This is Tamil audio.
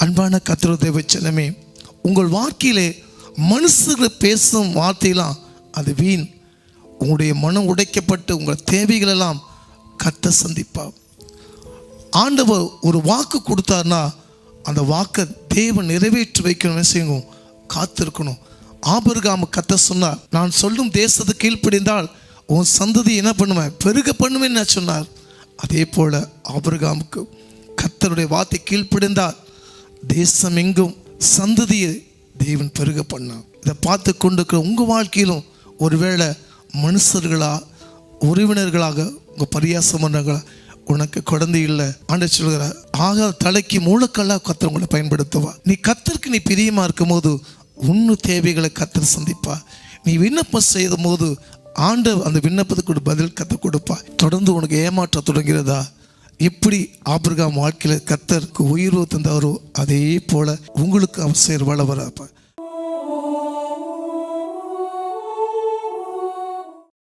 அன்பான கர்த்தருடைய தேவச்சனமே, உங்கள் வாழ்க்கையிலே மனுஷர்கள் பேசும் வார்த்தையெல்லாம் அது வீண். உங்களுடைய மனம் உடைக்கப்பட்டு உங்கள் தேவைகளெல்லாம் கர்த்தர் சந்திப்பார். ஆண்டவர் ஒரு வாக்கு கொடுத்தார்னா அந்த வாக்கை தேவன் நிறைவேற்றி வைக்கணும்னு செய்யணும், காத்திருக்கணும். ஆபிரகாம் கர்த்தர் சொன்னார், நான் சொல்லும் தேசத்துக்கு கீழ்ப்படிந்தால் உன் சந்ததி என்ன பண்ணுவேன், பெருக பண்ணுவேன்னு சொன்னார். அதே போல் ஆபிரகாமுக்கு கர்த்தருடைய வார்த்தை கீழ்ப்படிந்தார், தேசம் எங்கும் சந்ததியை தேவன் பெருக பண்ணார். இதை பார்த்து கொண்டிருக்கிற உங்கள் வாழ்க்கையிலும் ஒருவேளை மனுஷர்களா உறவினர்களாக உங்கள் பரியாசம் பண்ணுறாங்களா, உனக்கு குழந்தை இல்லை ஆண்டவர் சொல்கிறார், ஆக தலைக்கு மூலக்கல்லாக கர்த்தர் உங்களை பயன்படுத்துவா. நீ கர்த்தருக்கு நீ பிரியமாக இருக்கும் போது உன்னு தேவைகளை கர்த்தர் சந்திப்பா. நீ விண்ணப்பம் செய்யும் போது ஆண்டவர் அந்த விண்ணப்பத்துக்கு பதில் கர்த்தர் கொடுப்பா. தொடர்ந்து உனக்கு ஏமாற்ற தொடங்கிறதா, எப்படி ஆபிரகாம் வாழ்க்கையில் கர்த்தருக்கு உயிர்வு தந்தவரோ அதே போல உங்களுக்கு அவசியம் வளவராப்பா.